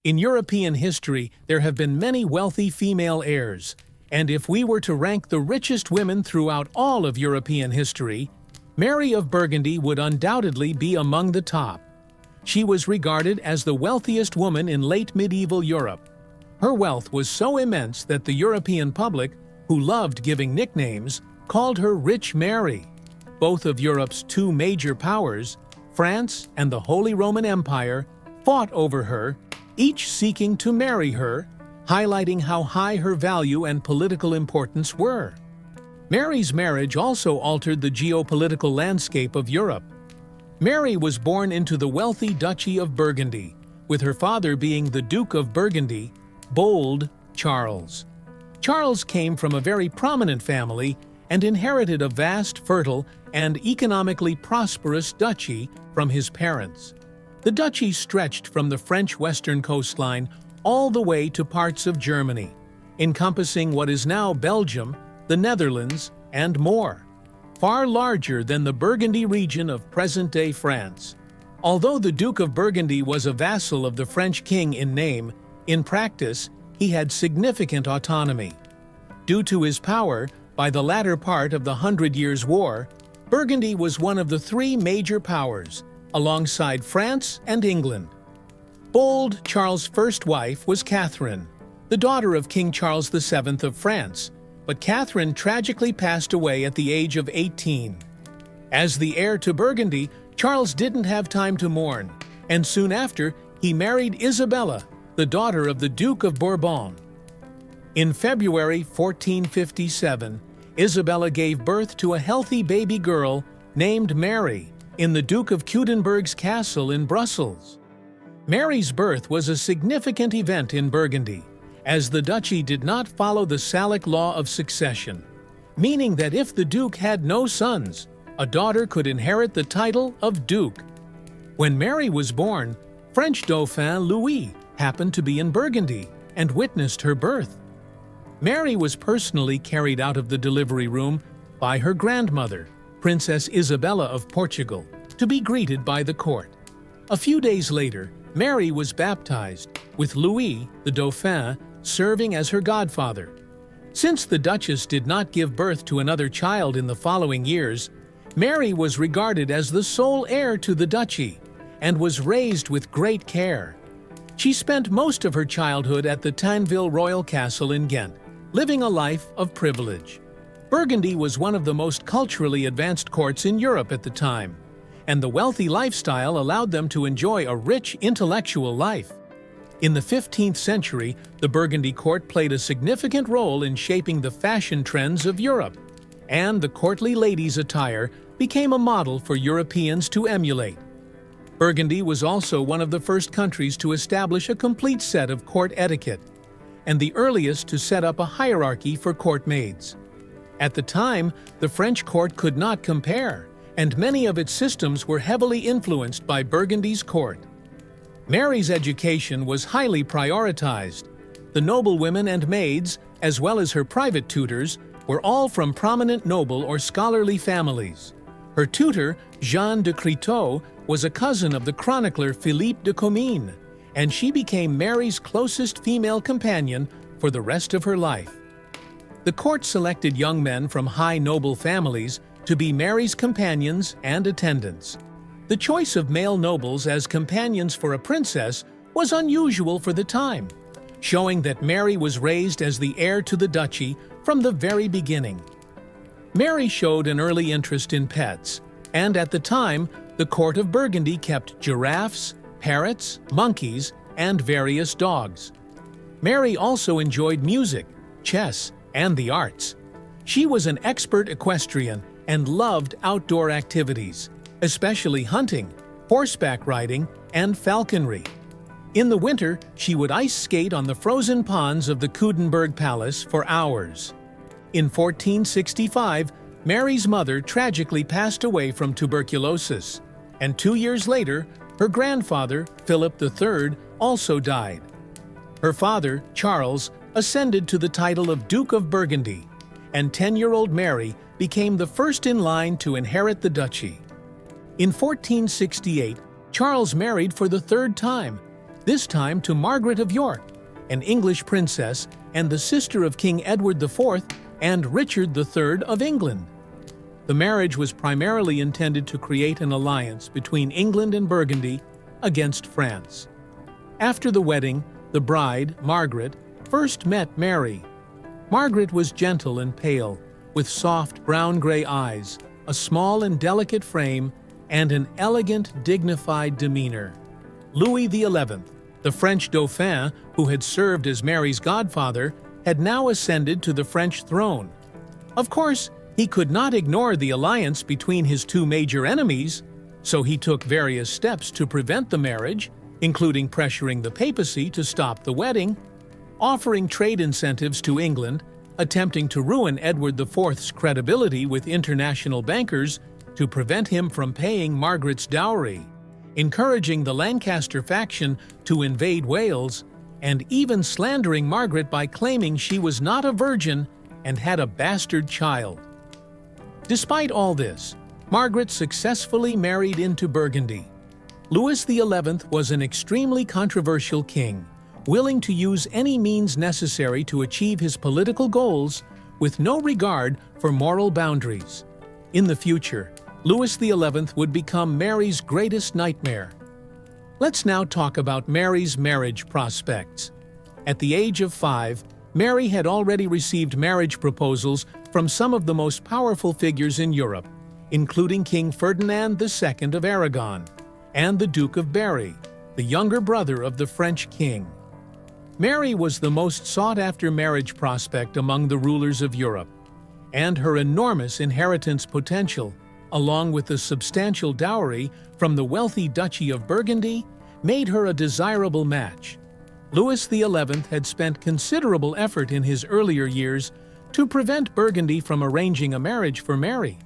In European history, there have been many wealthy female heirs, and if we were to rank the richest women throughout all of European history, Mary of Burgundy would undoubtedly be among the top. She was regarded as the wealthiest woman in late medieval Europe. Her wealth was so immense that the European public, who loved giving nicknames, called her Rich Mary. Both of Europe's two major powers, France and the Holy Roman Empire, fought over her, each seeking to marry her, highlighting how high her value and political importance were. Mary's marriage also altered the geopolitical landscape of Europe. Mary was born into the wealthy Duchy of Burgundy, with her father being the Duke of Burgundy, bold Charles. Charles came from a very prominent family and inherited a vast, fertile, and economically prosperous duchy from his parents. The duchy stretched from the French western coastline all the way to parts of Germany, encompassing what is now Belgium, the Netherlands, and more, far larger than the Burgundy region of present-day France. Although the Duke of Burgundy was a vassal of the French king in name, in practice, he had significant autonomy. Due to his power, by the latter part of the Hundred Years' War, Burgundy was one of the three major powers, alongside France and England. Bold Charles' first wife was Catherine, the daughter of King Charles VII of France, but Catherine tragically passed away at the age of 18. As the heir to Burgundy, Charles didn't have time to mourn, and soon after, he married Isabella, the daughter of the Duke of Bourbon. In February 1457, Isabella gave birth to a healthy baby girl named Mary in the Duke of Culemborg's castle in Brussels. Mary's birth was a significant event in Burgundy, as the duchy did not follow the Salic law of succession, meaning that if the duke had no sons, a daughter could inherit the title of duke. When Mary was born, French Dauphin Louis happened to be in Burgundy and witnessed her birth. Mary was personally carried out of the delivery room by her grandmother, Princess Isabella of Portugal, to be greeted by the court. A few days later, Mary was baptized, with Louis, the Dauphin, serving as her godfather. Since the Duchess did not give birth to another child in the following years, Mary was regarded as the sole heir to the duchy and was raised with great care. She spent most of her childhood at the Tinville Royal Castle in Ghent, living a life of privilege. Burgundy was one of the most culturally advanced courts in Europe at the time, and the wealthy lifestyle allowed them to enjoy a rich intellectual life. In the 15th century, the Burgundy court played a significant role in shaping the fashion trends of Europe, and the courtly lady's attire became a model for Europeans to emulate. Burgundy was also one of the first countries to establish a complete set of court etiquette, and the earliest to set up a hierarchy for court maids. At the time, the French court could not compare, and many of its systems were heavily influenced by Burgundy's court. Mary's education was highly prioritized. The noblewomen and maids, as well as her private tutors, were all from prominent noble or scholarly families. Her tutor, Jeanne de Créteau, was a cousin of the chronicler Philippe de Comines, and she became Mary's closest female companion for the rest of her life. The court selected young men from high noble families to be Mary's companions and attendants. The choice of male nobles as companions for a princess was unusual for the time, showing that Mary was raised as the heir to the duchy from the very beginning. Mary showed an early interest in pets, and at the time, the court of Burgundy kept giraffes, parrots, monkeys, and various dogs. Mary also enjoyed music, chess, and the arts. She was an expert equestrian and loved outdoor activities, especially hunting, horseback riding, and falconry. In the winter, she would ice skate on the frozen ponds of the Coudenberg Palace for hours. In 1465, Mary's mother tragically passed away from tuberculosis, and 2 years later, her grandfather, Philip III, also died. Her father, Charles, ascended to the title of Duke of Burgundy, and 10-year-old Mary became the first in line to inherit the duchy. In 1468, Charles married for the third time, this time to Margaret of York, an English princess and the sister of King Edward IV and Richard III of England. The marriage was primarily intended to create an alliance between England and Burgundy against France. After the wedding, the bride, Margaret, first met Mary. Margaret was gentle and pale, with soft brown-gray eyes, a small and delicate frame, and an elegant, dignified demeanor. Louis XI, the French Dauphin, who had served as Mary's godfather, had now ascended to the French throne. Of course, he could not ignore the alliance between his two major enemies, so he took various steps to prevent the marriage, including pressuring the papacy to stop the wedding, offering trade incentives to England, attempting to ruin Edward IV's credibility with international bankers to prevent him from paying Margaret's dowry, encouraging the Lancaster faction to invade Wales, and even slandering Margaret by claiming she was not a virgin and had a bastard child. Despite all this, Margaret successfully married into Burgundy. Louis XI was an extremely controversial king, willing to use any means necessary to achieve his political goals with no regard for moral boundaries. In the future, Louis XI would become Mary's greatest nightmare. Let's now talk about Mary's marriage prospects. At the age of 5, Mary had already received marriage proposals from some of the most powerful figures in Europe, including King Ferdinand II of Aragon and the Duke of Berry, the younger brother of the French king. Mary was the most sought-after marriage prospect among the rulers of Europe, and her enormous inheritance potential, along with the substantial dowry from the wealthy Duchy of Burgundy, made her a desirable match. Louis XI had spent considerable effort in his earlier years to prevent Burgundy from arranging a marriage for Mary,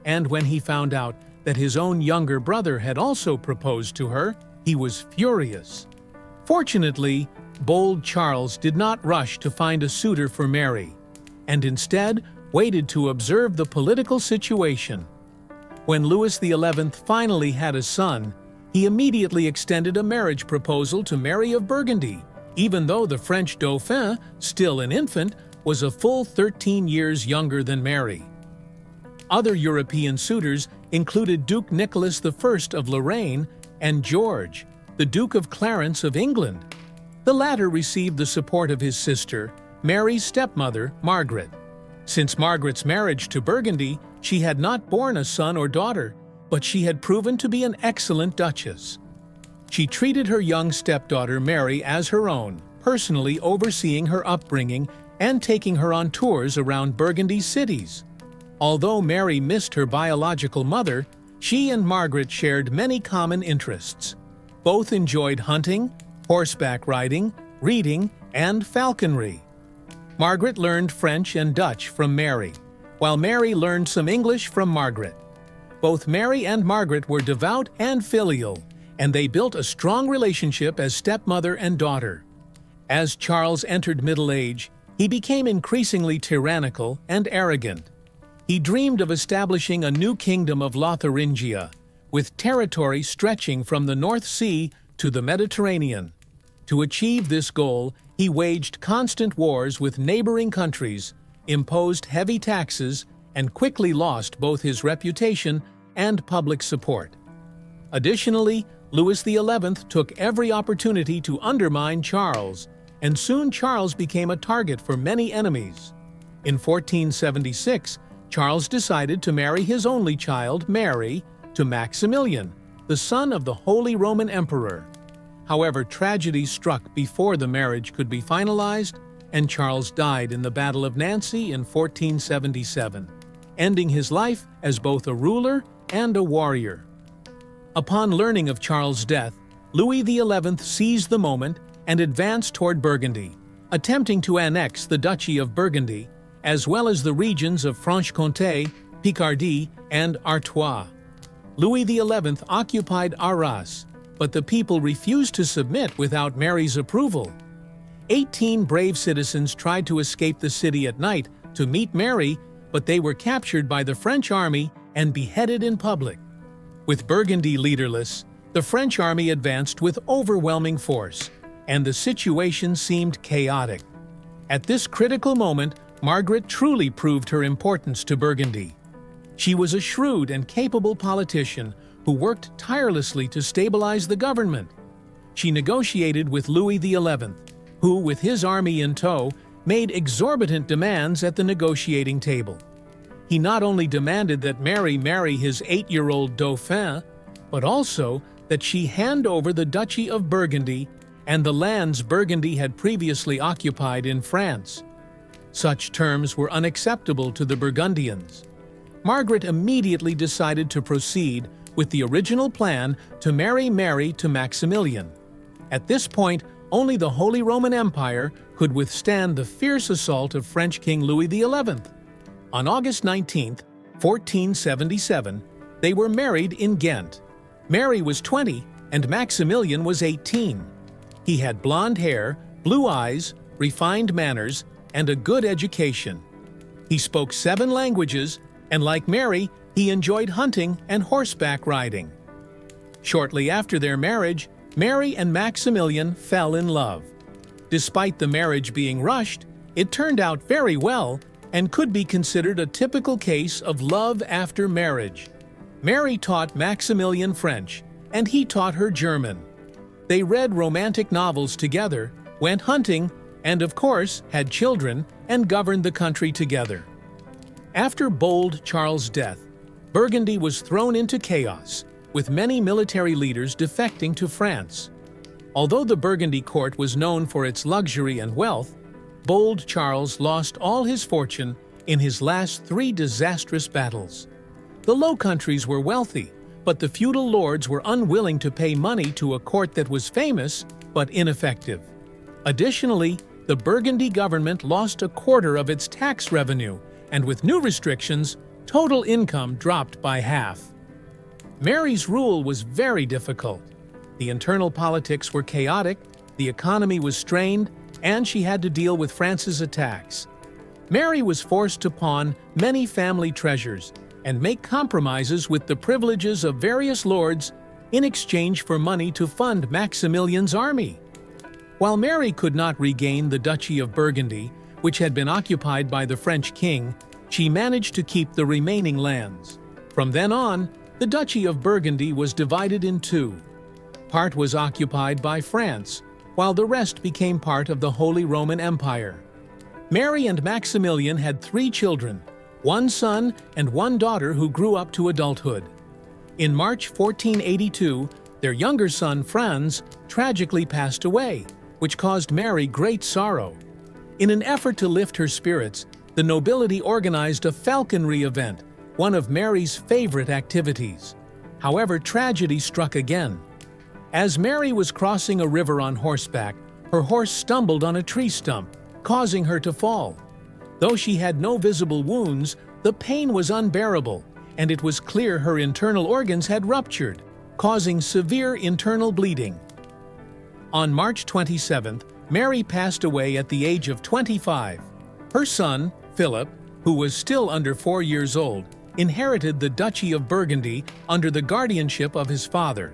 and when he found out that his own younger brother had also proposed to her, he was furious. Fortunately, bold Charles did not rush to find a suitor for Mary, and instead waited to observe the political situation. When Louis XI finally had a son, he immediately extended a marriage proposal to Mary of Burgundy, even though the French Dauphin, still an infant, was a full 13 years younger than Mary. Other European suitors included Duke Nicholas I of Lorraine and George, the Duke of Clarence of England. The latter received the support of his sister, Mary's stepmother, Margaret. Since Margaret's marriage to Burgundy, she had not borne a son or daughter, but she had proven to be an excellent duchess. She treated her young stepdaughter Mary as her own, personally overseeing her upbringing and taking her on tours around Burgundy's cities. Although Mary missed her biological mother, she and Margaret shared many common interests. Both enjoyed hunting, horseback riding, reading, and falconry. Margaret learned French and Dutch from Mary, while Mary learned some English from Margaret. Both Mary and Margaret were devout and filial, and they built a strong relationship as stepmother and daughter. As Charles entered middle age, he became increasingly tyrannical and arrogant. He dreamed of establishing a new kingdom of Lotharingia, with territory stretching from the North Sea to the Mediterranean. To achieve this goal, he waged constant wars with neighboring countries, imposed heavy taxes, and quickly lost both his reputation and public support. Additionally, Louis XI took every opportunity to undermine Charles, and soon Charles became a target for many enemies. In 1476, Charles decided to marry his only child, Mary, to Maximilian, the son of the Holy Roman Emperor. However, tragedy struck before the marriage could be finalized, and Charles died in the Battle of Nancy in 1477, ending his life as both a ruler and a warrior. Upon learning of Charles' death, Louis XI seized the moment and advanced toward Burgundy, attempting to annex the Duchy of Burgundy, as well as the regions of Franche-Comté, Picardy, and Artois. Louis XI occupied Arras, but the people refused to submit without Mary's approval. 18 brave citizens tried to escape the city at night to meet Mary, but they were captured by the French army and beheaded in public. With Burgundy leaderless, The French army advanced with overwhelming force, and the situation seemed chaotic. At this critical moment, Margaret truly proved her importance to Burgundy. She was a shrewd and capable politician who worked tirelessly to stabilize the government. She negotiated with Louis XI, who, with his army in tow, made exorbitant demands at the negotiating table. He not only demanded that Mary marry his 8-year-old Dauphin, but also that she hand over the Duchy of Burgundy and the lands Burgundy had previously occupied in France. Such terms were unacceptable to the Burgundians. Margaret immediately decided to proceed with the original plan to marry Mary to Maximilian. At this point, only the Holy Roman Empire could withstand the fierce assault of French King Louis XI. On August 19, 1477, they were married in Ghent. Mary was 20 and Maximilian was 18. He had blonde hair, blue eyes, refined manners, and a good education. He spoke 7 languages, and like Mary, he enjoyed hunting and horseback riding. Shortly after their marriage, Mary and Maximilian fell in love. Despite the marriage being rushed, it turned out very well and could be considered a typical case of love after marriage. Mary taught Maximilian French, and he taught her German. They read romantic novels together, went hunting, and of course had children and governed the country together. After bold Charles' death, Burgundy was thrown into chaos, with many military leaders defecting to France. Although the Burgundy court was known for its luxury and wealth, bold Charles lost all his fortune in his last 3 disastrous battles. The Low Countries were wealthy, but the feudal lords were unwilling to pay money to a court that was famous but ineffective. Additionally, the Burgundy government lost a quarter of its tax revenue, and with new restrictions, total income dropped by half. Mary's rule was very difficult. The internal politics were chaotic, the economy was strained, and she had to deal with France's attacks. Mary was forced to pawn many family treasures and make compromises with the privileges of various lords in exchange for money to fund Maximilian's army. While Mary could not regain the Duchy of Burgundy, which had been occupied by the French king, she managed to keep the remaining lands. From then on, the Duchy of Burgundy was divided in 2. Part was occupied by France, while the rest became part of the Holy Roman Empire. Mary and Maximilian had 3 children, 1 son and 1 daughter who grew up to adulthood. In March 1482, their younger son Franz tragically passed away, which caused Mary great sorrow. In an effort to lift her spirits, the nobility organized a falconry event, one of Mary's favorite activities. However, tragedy struck again. As Mary was crossing a river on horseback, her horse stumbled on a tree stump, causing her to fall. Though she had no visible wounds, the pain was unbearable, and it was clear her internal organs had ruptured, causing severe internal bleeding. On March 27th, Mary passed away at the age of 25. Her son, Philip, who was still under 4 years old, inherited the Duchy of Burgundy under the guardianship of his father.